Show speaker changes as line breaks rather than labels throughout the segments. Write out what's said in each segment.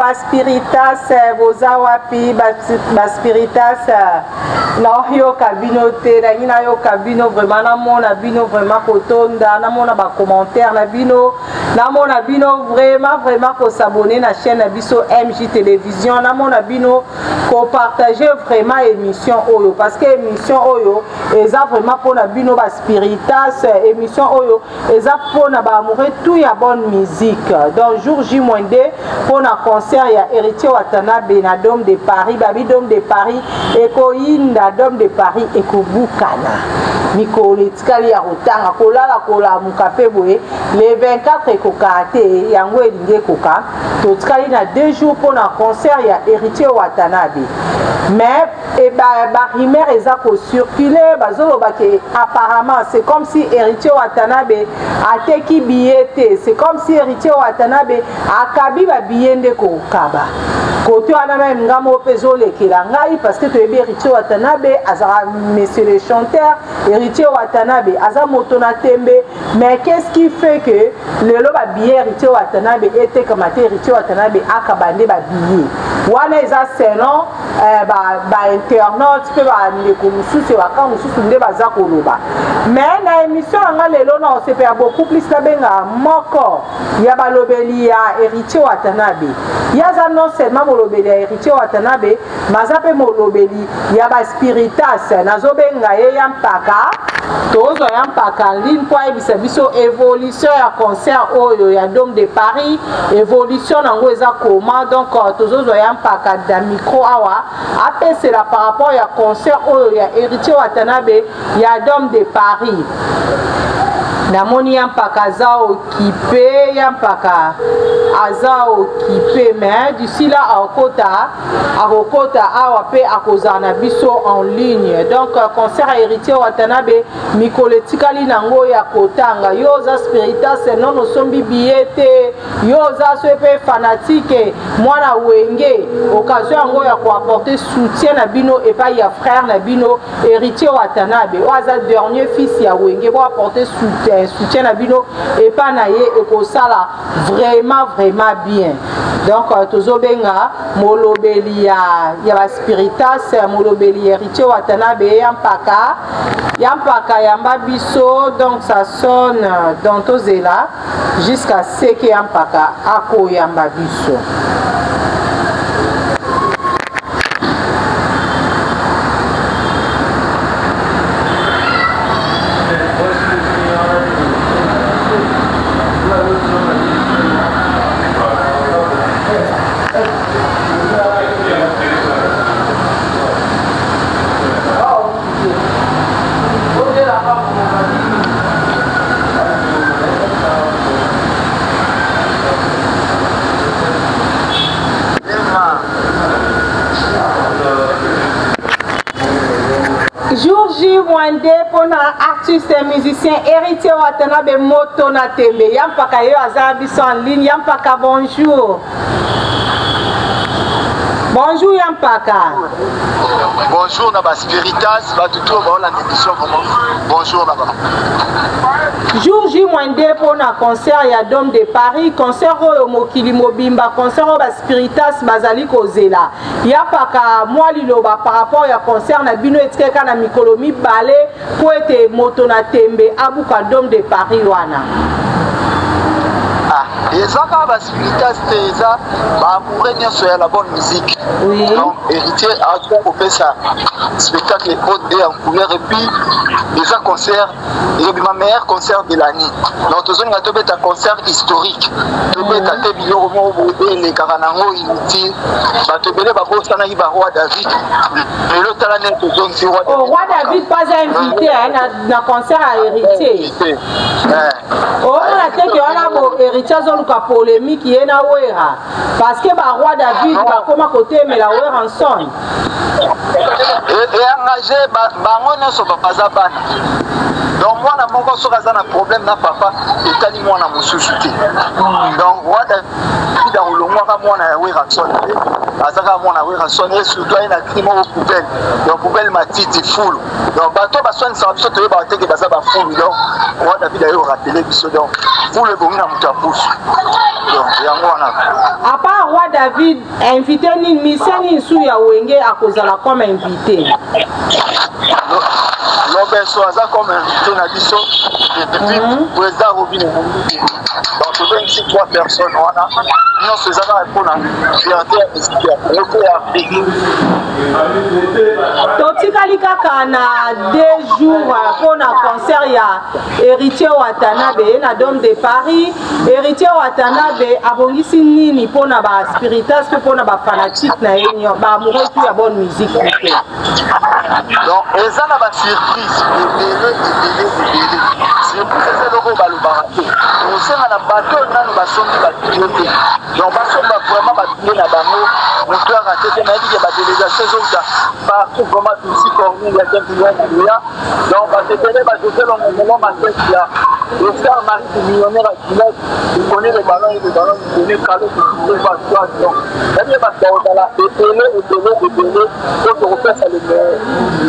Baspiritas, Bozawapi, Baspiritas, non, yo cabino te, na yo cabino vraiment, na mona bino vraiment kotonda, na mona ba commentaire na bino vraiment ko s'abonner na chaîne na biso MJ Télévision, na mona bino ko partager vraiment émission oyo parce que émission oyo eza vraiment pour na bino Baspiritas, émission oyo eza pour na ba amoureux tout ya bonne musique. Donc jour J-2 pour na concert ya Héritier Watanabe na Dôme de Paris, babi Dôme de Paris eko inda Dôme de Paris eko bukana mikolo etikali ya kotanga kolala kola mukape boye le 24 eko kate yango elingi ekoka totikali na 2 jours pour na concert ya Héritier Watanabe mais ba rumeur eza ko circuler bazoloba ke apparemment c'est comme si Héritier Watanabe ateki billet, c'est comme si Héritier Watanabe akabi ba billet ndeko kaba côté wana même ngamo pezo lekela ngai parce que toyebi Héritier Watanabe azara monsieur le chanteur Héritier Watanabe aza motona tembe mais qu'est-ce qui fait que le loba billet Héritier Watanabe était comme Héritier Watanabe akabande ba billet wana eza selon ba internaute pe ba ndeko mususu waka mususu nde baza koloba mais na émission nga lelo na on se fait beaucoup plus na benga moko ya balobeli ya Héritier Watanabe yaza non seulement molobeli ya Héritier Watanabe mazape molobeli ya Baspiritas nazobenga ye ya mpaka tozo ya mpaka ligne kwa ebisa biso évolution ya concert oyo ya Dôme de Paris évolution nango eza comment donc tozo ya mpaka da micro awa apesela par rapport ya concert oyo ya Héritier Watanabe ya Dôme de Paris namoni ya mpaka aza occupé ya mpaka aza occupé mais d'ici là akokota awa pe akozala na biso en ligne donc concert ya Héritier Watanabe mikolo etikali nango ya kotanga yo oza Spiritas non osombi billet te yo oza so pe fanatique mwana wenge occasion yango ya koapporter soutien na bino epai ya frère na bino Héritier Watanabe o aza dernier fils ya wenge bo apporter soutien na bino epa na ye ekosala vraiment bien donc tozobenga molobeli ya Baspiritas molobeli Héritier Watanabe ya mpaka yamba biso donc ça sonne dans tozela jusqu'à ce que ya mpaka ako yamba biso. Jour J-2 pour artiste et musicien Héritier Watanabe moto na tembe yampaka yo aza biso en ligne yampaka bonjour. Bonjour Yampaka.
Bonjour Naba Spiritas, Batuto, la émission comment? Bonjour Naba.
Jour J-2 pour un concert ya Dôme de Paris, concert au Mokili Mobimba, concert au Spiritas Bazali Kozela. Yampaka moi liloba par rapport ya concert na bino etkeka na mikolomi balé pour être moto na tembe abuka Dôme de Paris wana.
Ezaka Baspiritas Teza, amoureux bien sur la bonne musique.
Oui.
Donc, Héritier a fait ça spectacle haute et en couleur et puis les concerts, il y a ma meilleur concert de l'année. Donc, tout ça, on a un concert historique. Tout le monde a été bien au moment où les Garanango inutiles. Tout le monde a été roi David. Et l'autre année, tout le monde est roi David.
Oh, roi David pas invité dans le concert à Héritier. Oh, on a dit qu'il y a un Héritier qui a polémique qui est na wera parce que ba roi David va comment côté mais la wera en son
et engagé bango nyonso baza bana donc moi na moko soka za na problème na papa etali mwana mususu te donc roi David a olongwaka mwana ya wera son azaka mwana wera son et surtout ina crime au poubelle donc poubelle matiti full donc bato baswani sa biso toyeba bateke baza ba full donc roi David a yo rappeler biso donc full bongi na mutu ya pusu.
À part Roi David invité ni miseni sou ya wenge à cause de la comme invité.
L'Obeso aza comme invité na biso depuis président Robin. Donc je donne ici 3 personnes wana. Non c'est ça pour la fierté et
totikali kaka na 2 jours pour na concert ya Héritier Watanabe na Dôme de Paris. Héritier Watanabe abongisi nini pour na ba spiritas pour na ba fanatique na yenyo ba amoureux tout ya bonne musique.
Donc eza na ba surprise belé surprise c'est logo balubarato on sait na bateau na no basombi ba pilote donc basomba vraiment ba pilote na bango moto a raté na dit ba délégation zoza par tout vraiment ici formé il y a quelques millions là donc ba télé ba jouer le moment matin là le frère Marie millionnaire à Québec il connaît les ballons il connaît cadeau pour pas toi donc il y a pas dans la télé donc on fait ça le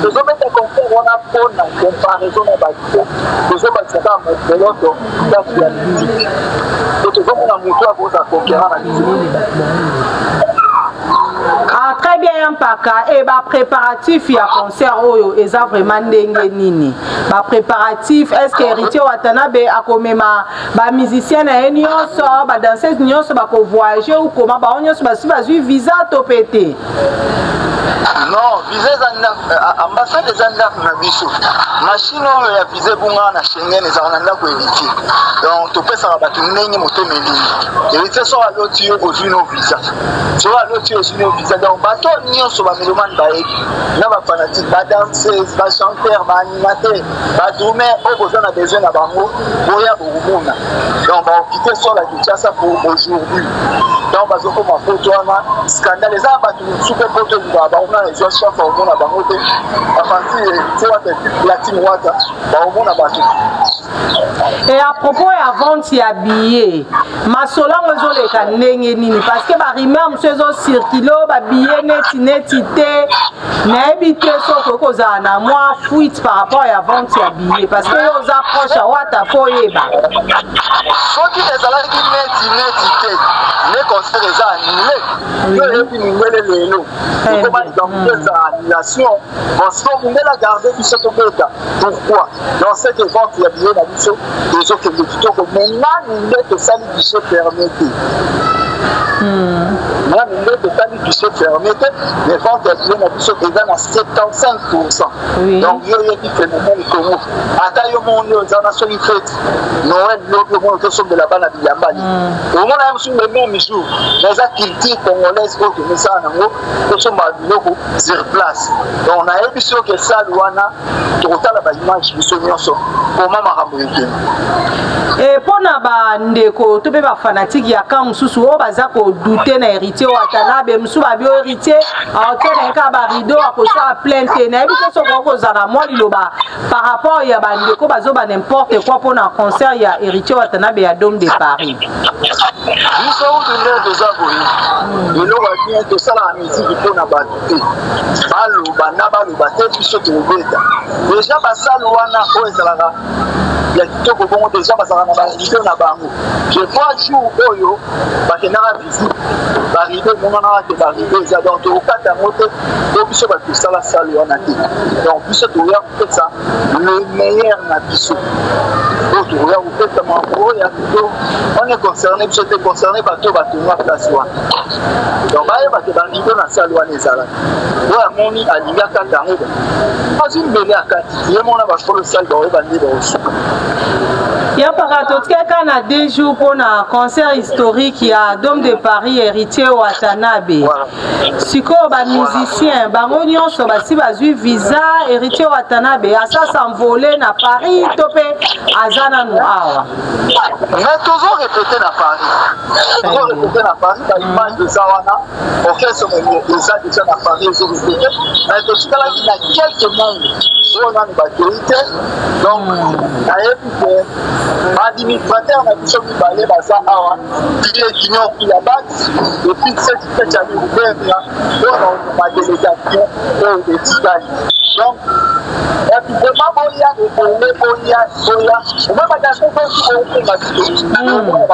les hommes de concert on a pour la comparaison à bateau les hommes de ça mon l'autre ça c'est la musique donc les hommes on a montré à vos conquérants la musique.
Ah, très bien Mpaka et ba préparatif ya concert oyo eza vraiment ndenge nini ba préparatif est-ce que Héritier Watanabe akomema ba musicien na nyonso ba danseuse nyonso ba ko voyager ou comment ba nyonso ba si bazui visa to pété.
Non, visa ambassade des Andes na biso. Machine ya visa bunga na Schengen ezana ndako Héritier. Donc to pesa ba tu ndenge moto meli. Héritier so a loti au vino visa. So a loti au vino visa donc bato nyonso ba meloman ba eki. Na ba fanatique ba danseuse, ba chanteur, ba animateur, ba drummer au besoin na besoin na bango boya burumuna. Donc ba quitter sur la Kinshasa pour aujourd'hui. Donc bazo ko ma photo na scandale za ba tu super photo ba on a les autres chefs on a bangote à partir c'est what platine water ba on a battu.
Et à propos ya vente ya billet masolo ngozo le ka ndenge nini parce que ba rumeur msezo circulo ba billet neti te na ebité soko koza na moi fuite par rapport ya vente ya billet parce que aux approche wata foyeba
soki ezalaki neti te les concerts les annulés yo ebi ngwele lelo comment donc ça annulation bon si on voulait la garder puis c'est beta pourquoi dans cette vente il y a bien la mission des autres éditeurs maintenant il est que ça lui se permettre moi il est que ça lui se permettre les ventes il y a bien la mission déjà à 75%. Donc il y a des phénomènes comme ata yo mon yo za na so ni fête Noël le monde que de la bana bilambani au moins même sur le même jour les activités congolaises autres mais ça nango que sont biloko sur place donc on a émission que ça wana total ba image biso nyonso comment makambo yeke
et pona ba ndeko to be ba fanatique ya ka mususu o baza ko douter na Héritier Watanabe musu ba bio Héritier a otena ka ba rideau a ko sa plainte na ebito so ko zara moi liloba par rapport ya ba ndeko bazo ba n'importe quoi pona concert ya Héritier Watanabe ya Dôme de Paris
biso de déjà boyi le va bien que ça la musique pona ba douter baloba na baloba te biso to beta déjà ba salwana o ezalaka ya kitoko bongo déjà bazala na baride na bango je vois jour oyo bakendaka visite baride monana ke baride eza donc tokata mote po biso batosala sale wana te donc biso toya kopesa le meilleur na biso po toya kopesa mambo ya kito on est concerné biso te concerné bato batonga place wana donc bayeba ke baride na sale wana ezalaki oyo amoni alingi akata yango azwi mbele akati ye mona bafolo sale baoyeba nde baosuka.
Il y a par na 2 jours pour un concert historique il y a Dôme de Paris Héritier Watanabe. Siko ba musicien bango nyonso basi bazui visa Héritier Watanabe asa s'envoler na Paris topé azana no awa.
Mais toujours répéter na Paris. Toujours répéter na Paris ba image de Zawana. OK ce moment déjà na Paris je répéter. Mais tout ça là il y a quelques membres on a ba autorité donc ayebi administrateur na biso mibale baza awa ile kinyo ya bati et puis cette fête ya gouvernement on a délégation au Italie donc et puis vraiment boya on va pas dans ce qu'on va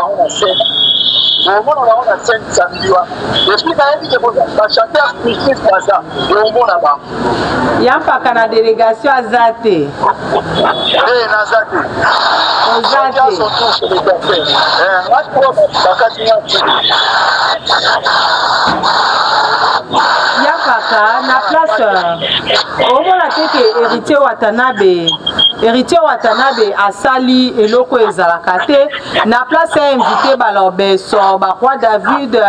on a scène omona bango na scène samedi wana epuis nayebi ke bachanteur Christmas baza omona bango
ya mpaka na délégation aza te
naza te
oza te ya kaka na place omona te ke héritier Watanabe asali eloko ezalaka te na place ya invité balobeso Roi David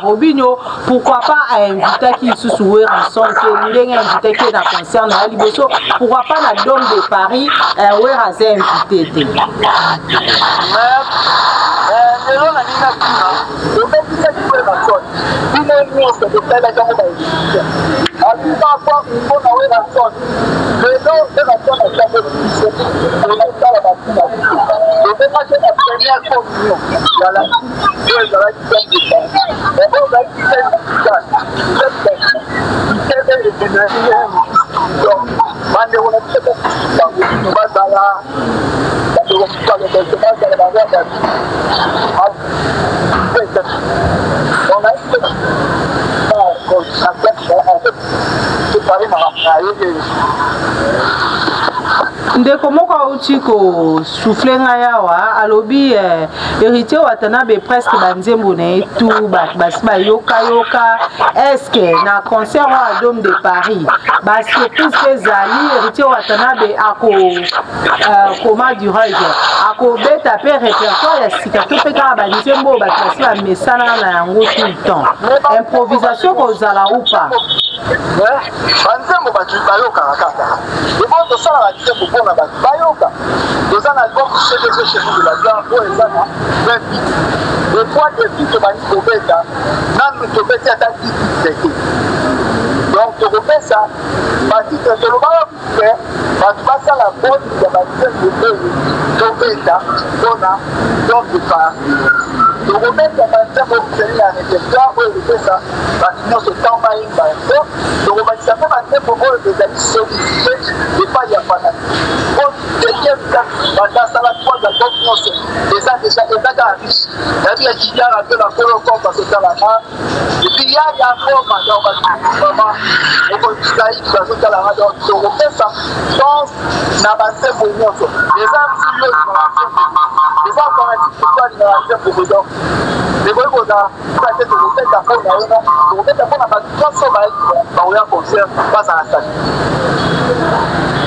Robinho pourquoi pas invitaki lisusu Weranson te ndenge invitaki na concert na liboso pourquoi pas na Dôme de Paris Weraza invité te
lelo na nina kuna obebisaki Weranson bino nyonso botalaki yango baevite alibakwa mpona Weranson lelo Weranson asango biso onasala batina obebaki na première communion yala oyo ezalaki oyo ozalaki donc bandeko na biso bango bino bazala bandeko mosusu bazala bazala
ndeko moko auti kosouffle ngai awa alobi héritier Watanabe presque banzembo na ye tu bato basi bayokayoka eske na concert wa Dôme de Paris basurprise mpe ezali héritier Watanabe comment dirais-je akobeta mpe répertoire ya sika to mpe kaka banzembo bato basi bamesana na yango tout le temps improvisation kozala ou pas
banzembo bato bayokaka kaka ebo tosala banzembo mpona bato bayoka toza na album cdg chez nous de la blanc oyo eza na 20 bit epois depuis tobandi kobeta nanu tobeti ata 10 bit te donc tokopesa batitre tolobaka te bato basala boni ya banzembo oyo tobeta mpona Dôme de Paris tokobeta banzembo ozali na répertoire oyo kopesa bato nyonso ntango bayimba yango tokobakisa mpe banzembo oyo ezali sollicité epai ya fanatique po tekemika batasala 3 album nyonso eza kaka riche yabi ya kiliara mpe bakolo komba totalaka epuis ya yango donc vraiment okozaidi bazotalaka donc tokopesa chance na banzembo nyonso eza msio eza fanatique toali na banzembo donc ekoki kozala ate tokobeta mpo na yena tokobeta mpo na bato nyonso baoya concert bazala sali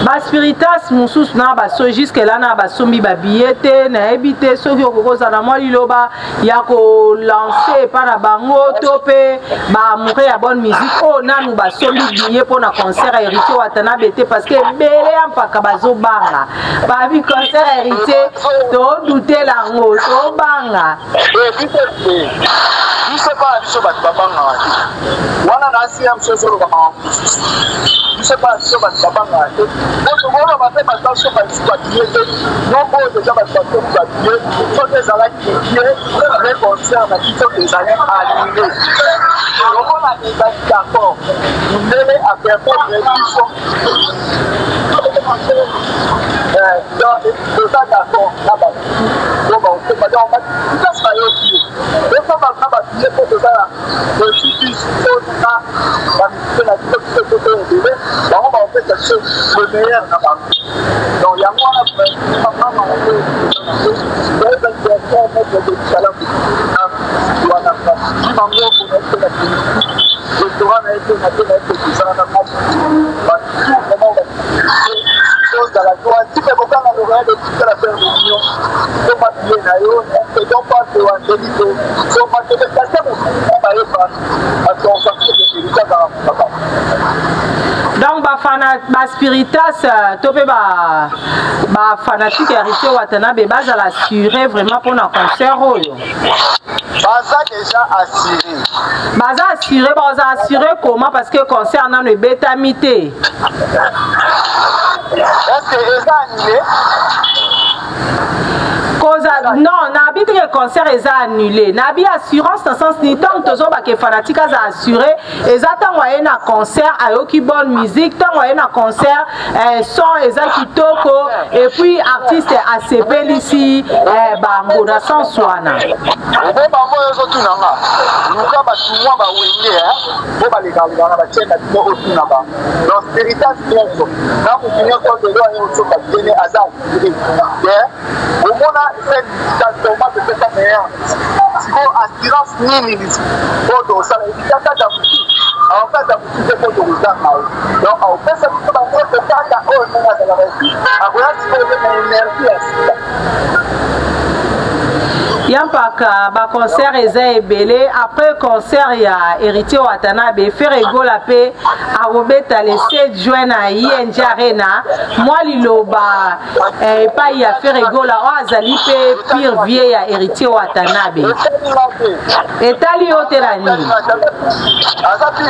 baspiritas mosusu na baso juske la na basombi babillet te nayebi te soki okokozala mwa liloba ya kolanse epa na bango to mpe baamoure ya bonne musique oyo nanu basombi billet mpo na concert ya héritier Watanabe te parce que ebele ya mpaka bazobanga babi concert ya héritier todutela yango tobanga biso mpana biso bato babangaka te wana na asi ya mosusu olobaka mosusu biso mpana biso bato babangaka te otokola bape bato basoka biso babie te noko oyo deja bato basoki babie soki ezalaki bie le concert na biso ezali annulé lokola ezali d'accord mindele apermettre biso eza d'accord na bato po baokoma donc place bayoki eza na babie po tozala esibisi ona bamisite na biso biso ebele bango baopesa biso le meilleur na bango donc yango wana wana bango onaepena restaurant na ete na te na ete tozala na mati vraiment ozala toantipe kokanga lokala de tikala faire réunion tomabie na yo edon pas ewandeli te somatebekase mosusu bayeba atonsakeelikaka
donc baspiritas to mpe bafanatique ya héritier Watanabe bazala assuré vraiment mpona concert oyo
baza déjà assuré
baza assuré baza assuré comment parce que concert nano ebetami te
est-ce que eza annulé
Non, nabi te concert est annulé. Nabi assurance dans sens ni tant que ba ke fanatique a assuré exactement un concert ayoki bonne musique, tant un concert son eza kitoko et puis artiste ACP ici bango na sans soana.
Bon maman yo tout nanga. Luka ba tout moi ba wenge bo ba les gars ba tena ko otuna ba. Donc héritage bien so. Na ko finir ko de lo yo so ba tene azal. Au moins c'est totalement de cette manière. Si on assurance ni bon ça il y a ça en fait ça vous fait de vous donc en fait ça vous va faire que ça on a la réussite après si vous avez une énergie
Yampaka ba concert eza ebele après concert ya héritier Watanabe Ferrego la paix a robeta le 7 juin na ING Arena moi liloba pa ya Ferrego la azali pe pire vie ya héritier Watanabe etali oterani
azapi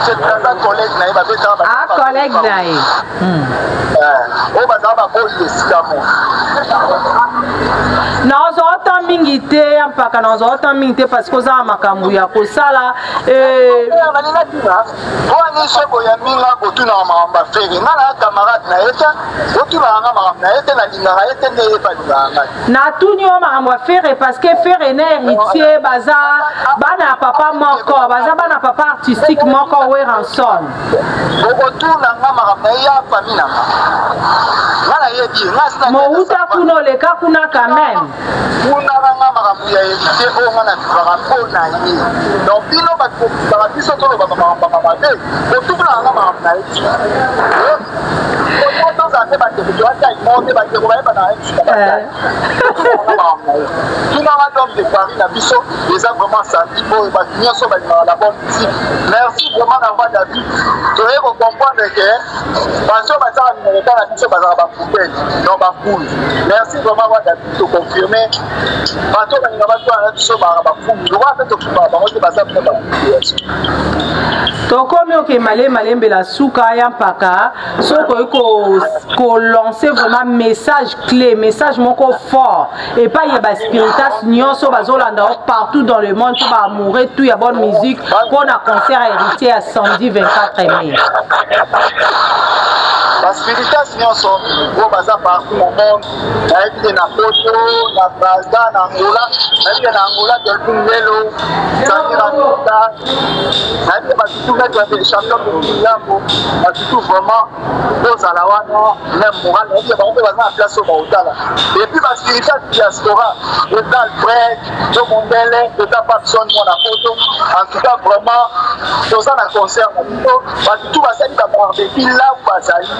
c'est un collègue na ba beta
ba collègue na
o ba za ba ko yesikamo
na zo mingi te mpaka na zo mingi te parce que za makambu ya kosala
ni sebo ya minga kotuna mamba feri na camarade na eta kotuna nga mamba na eta na lingara eta ne yepa lingara
na tuni o mamba feri parce que feri na héritier baza bana papa moko baza bana papa artistique moko we ranson
kotuna nga mamba ya famille na yebi na
mo uta kuno le ka kuna quand même
kuna nga mamba ya héritier o ngana bako na ye donc bino ba ko biso to ba mamba de tout le monde a merci vraiment d'avoir David. Tu veux comprendre que merci vraiment d'avoir David de confirmer.
Tokomi oke malembe la souka ya mpaka soko ko lancer vraiment message clé message moko fort et pas y ba spiritas nyonso bazolanda partout dans le monde ba amoureux tout ya bonne musique pour na concert héritier à samedi 24 mai.
La spiritas nyonso bo baza partout au monde na na Poto na Brazza na Angola na Angola de Lelo Samira Kota na ba tout mettre des champions de Yambo ba tout vraiment aux alawana même moral et ba on va na place au Bautala et puis la spiritas diaspora total prêt tout mondele total personne mon na Poto en tout cas vraiment tous en concert ba tout va ça ka barbecue là où bazali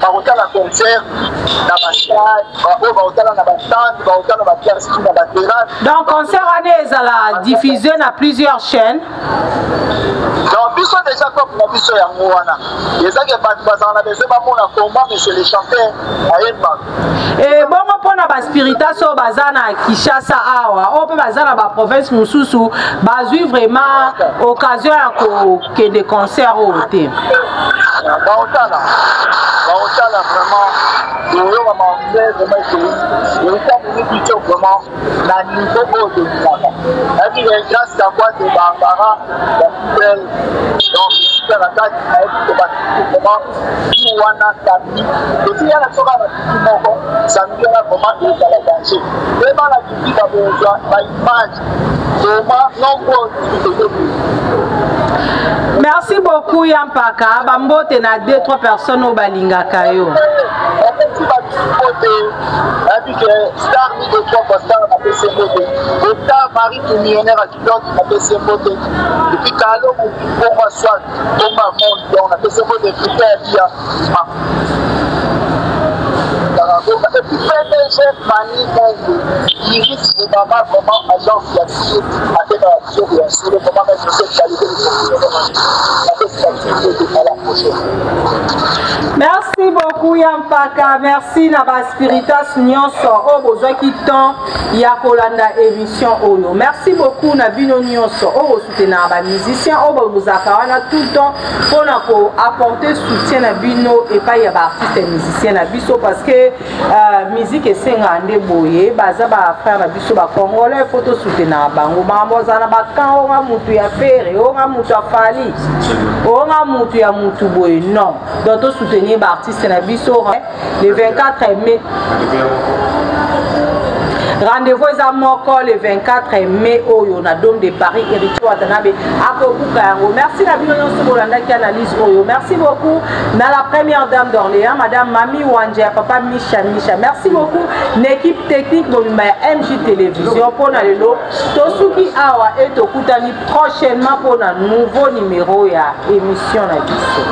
ba la concert na
donc concert la diffusé dans plusieurs chaînes.
Donc biso déjà comme na biso ya ngwana. Yeza ke ba bazana besoin ba mona combat monsieur les chanteurs ayemba.
Et bon pona ba spiritas so bazana Kinshasa awa, o pe bazana ba province mususu bazui vraiment occasion ya ko que des concerts au thé.
Baotala vraiment yo va m'emmener vraiment c'est le temps de nous vraiment na niveau de Naka. Et puis grâce à quoi de Barbara donc super attaque avec vraiment Wana Sami et puis il y a la soirée à la Moko ça nous donne vraiment de la danger vraiment la musique a besoin d'image vraiment nombreux.
Merci beaucoup Yampaka. Bambote na 2-3 personnes au Balingaka yo.
Star ni de 3 stars na PC Mbote. Star Marie qui millionnaire à Kidon na PC Mbote. Et puis Kalo pour moi soit Thomas Monde na PC Mbote critère via. Et puis PDG Mani Monde qui risque de maman vraiment agence fiatique à Télévision bien sûr comment mettre cette qualité de fonctionnement à la prochaine.
Merci beaucoup Yampaka, merci na ba Spiritas nyonso o bozwa ki temps ya kolanda émission oyo. Merci beaucoup na bino nyonso o soutenir ba musiciens o bozaka wana tout le temps pour apporter soutien na bino et pas ya ba artistes musiciens na biso parce que musique esenga nde boye baza ba frère na biso ba congolais photo soutenir bango mambo zana ba kan o nga mutu ya fere o nga mutu afali o nga mutu ya mutu boye non donc to soutenir artiste na biso le 24 mai. Rendez-vous à Moko le 24 mai Oyo na Dôme de Paris Héritier Watanabe Akobukango. Merci la Bolanda qui analyse Oyo. Merci beaucoup dans la première dame d'Orléans, Madame Mami Wandja, Papa Micha. Merci beaucoup l'équipe technique de MJ Télévision pour Nalelo. Tosuki Awa et Tokutani prochainement pour un nouveau numéro ya émission na biso.